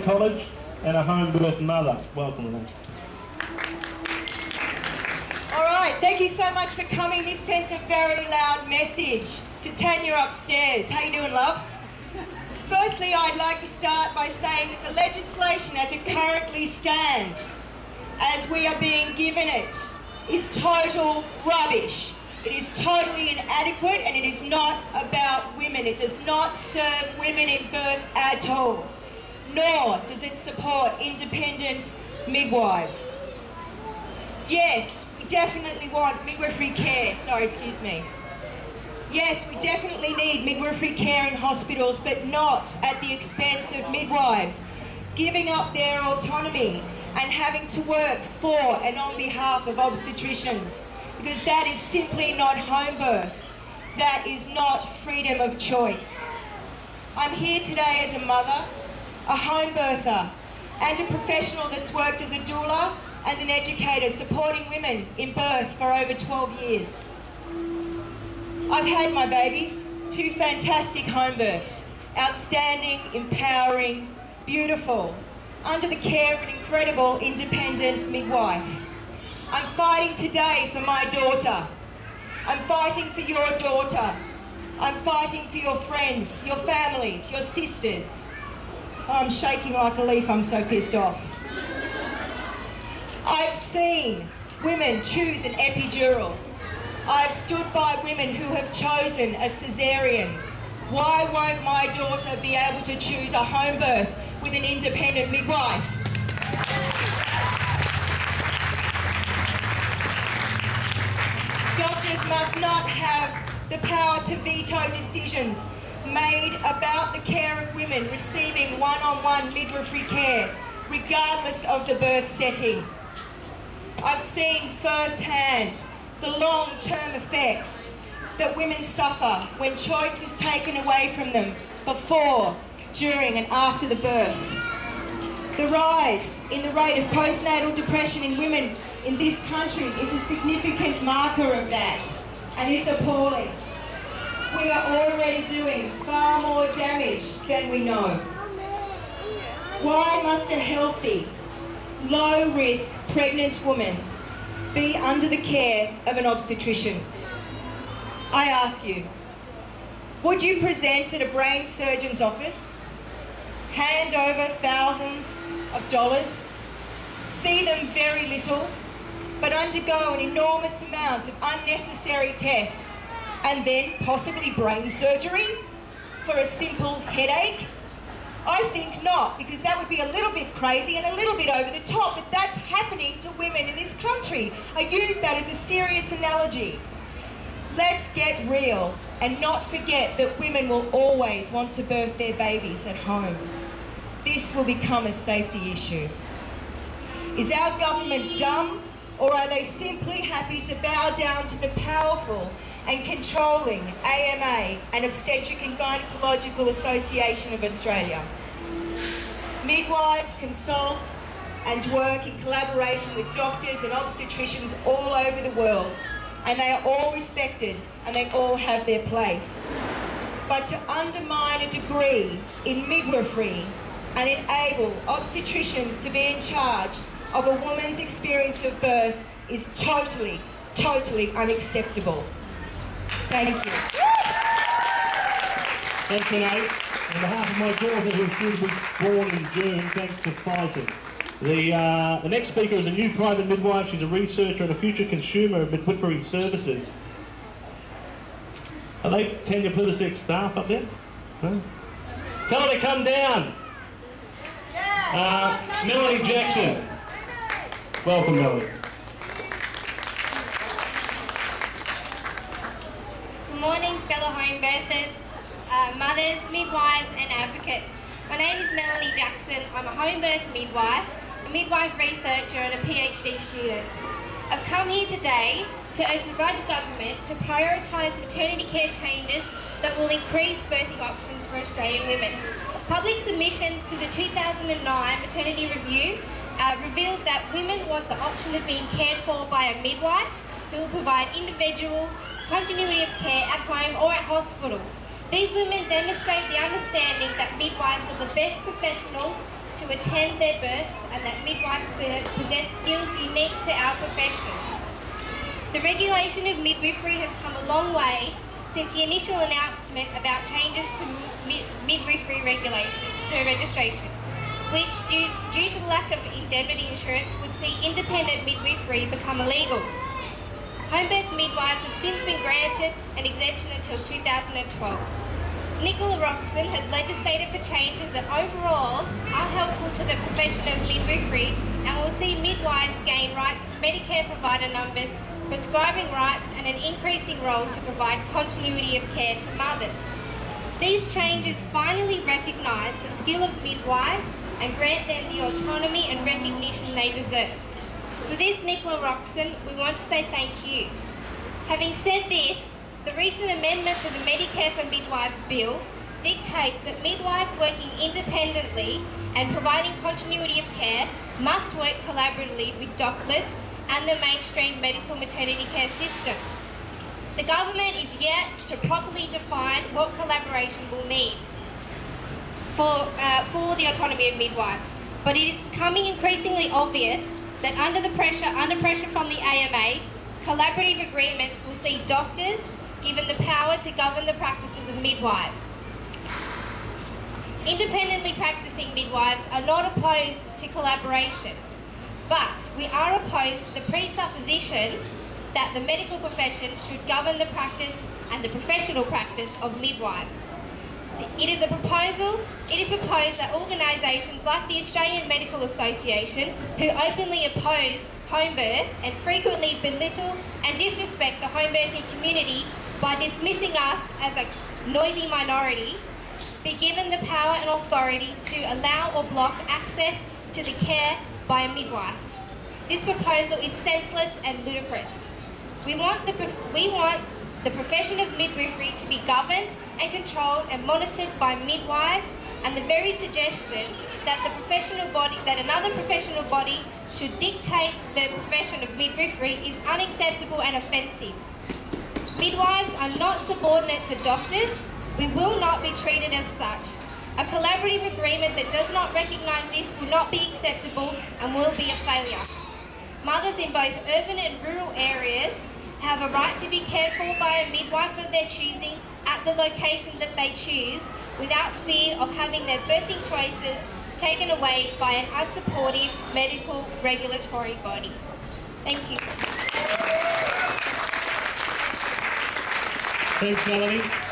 College and a home birth mother. Welcome, Renee. All right, thank you so much for coming. This sends a very loud message to Tanya upstairs. How you doing, love? Firstly, I'd like to start by saying that the legislation as it currently stands, as we are being given it, is total rubbish. It is totally inadequate and it is not about women. It does not serve women in birth at all. Nor does it support independent midwives. Yes, we definitely want midwifery care. Sorry, excuse me. Yes, we definitely need midwifery care in hospitals, but not at the expense of midwives giving up their autonomy and having to work for and on behalf of obstetricians, because that is simply not home birth. That is not freedom of choice. I'm here today as a mother, a home birther, and a professional that's worked as a doula and an educator supporting women in birth for over 12 years. I've had my babies, 2 fantastic home births, outstanding, empowering, beautiful, under the care of an incredible independent midwife. I'm fighting today for my daughter. I'm fighting for your daughter. I'm fighting for your friends, your families, your sisters. I'm shaking like a leaf, I'm so pissed off. I've seen women choose an epidural. I've stood by women who have chosen a caesarean. Why won't my daughter be able to choose a home birth with an independent midwife? Doctors must not have the power to veto decisions made about the care of women receiving one-on-one midwifery care, regardless of the birth setting. I've seen firsthand the long-term effects that women suffer when choice is taken away from them before, during and after the birth. The rise in the rate of postnatal depression in women in this country is a significant marker of that, and it's appalling. We are already doing far more damage than we know. Why must a healthy, low-risk pregnant woman be under the care of an obstetrician? I ask you, would you present at a brain surgeon's office, hand over thousands of dollars, see them very little, but undergo an enormous amount of unnecessary tests, and then possibly brain surgery for a simple headache? I think not, because that would be a little bit crazy and a little bit over the top, but that's happening to women in this country. I use that as a serious analogy. Let's get real and not forget that women will always want to birth their babies at home. This will become a safety issue. Is our government dumb, or are they simply happy to bow down to the powerful and controlling AMA and Obstetric and Gynecological Association of Australia? Midwives consult and work in collaboration with doctors and obstetricians all over the world, and they are all respected and they all have their place. But to undermine a degree in midwifery and enable obstetricians to be in charge of a woman's experience of birth is totally, totally unacceptable. Thank you. Thanks, Renee. On behalf of my daughter, who's due to be born in June, thanks for fighting. The next speaker is a new private midwife. She's a researcher and a future consumer of midwifery services. Are they Tanya Plibersek staff up there? Huh? Tell her to come down. Melanie Jackson. Welcome, Melanie. Good morning, fellow home birthers, mothers, midwives and advocates. My name is Melanie Jackson. I'm a home birth midwife, a midwife researcher and a PhD student. I've come here today to urge the Rudd government to prioritise maternity care changes that will increase birthing options for Australian women. Public submissions to the 2009 maternity review revealed that women want the option of being cared for by a midwife who will provide individual continuity of care at home or at hospital. These women demonstrate the understanding that midwives are the best professionals to attend their births and that midwives possess skills unique to our profession. The regulation of midwifery has come a long way since the initial announcement about changes to midwifery registration, which due to the lack of indemnity insurance would see independent midwifery become illegal. Home birth midwives have since been granted an exemption until 2012. Nicola Roxon has legislated for changes that overall are helpful to the profession of midwifery and will see midwives gain rights to Medicare provider numbers, prescribing rights and an increasing role to provide continuity of care to mothers. These changes finally recognise the skill of midwives and grant them the autonomy and recognition they deserve. For this, Nicola Roxon, we want to say thank you. Having said this, the recent amendment to the Medicare for Midwives Bill dictates that midwives working independently and providing continuity of care must work collaboratively with doctors and the mainstream medical maternity care system. The government is yet to properly define what collaboration will mean for the autonomy of midwives, but it is becoming increasingly obvious that under pressure from the AMA, collaborative agreements will see doctors given the power to govern the practices of midwives. Independently practicing midwives are not opposed to collaboration, but we are opposed to the presupposition that the medical profession should govern the practice and the professional practice of midwives. It is proposed that organisations like the Australian Medical Association, who openly oppose home birth and frequently belittle and disrespect the home birthing community by dismissing us as a noisy minority, be given the power and authority to allow or block access to the care by a midwife. This proposal is senseless and ludicrous. We want the profession of midwifery to be governed and controlled and monitored by midwives, and the very suggestion that another professional body should dictate the profession of midwifery is unacceptable and offensive. Midwives are not subordinate to doctors. We will not be treated as such. A collaborative agreement that does not recognise this will not be acceptable and will be a failure. Mothers in both urban and rural areas have a right to be cared for by a midwife of their choosing at the location that they choose, without fear of having their birthing choices taken away by an unsupportive medical regulatory body. Thank you. Thanks, Melanie.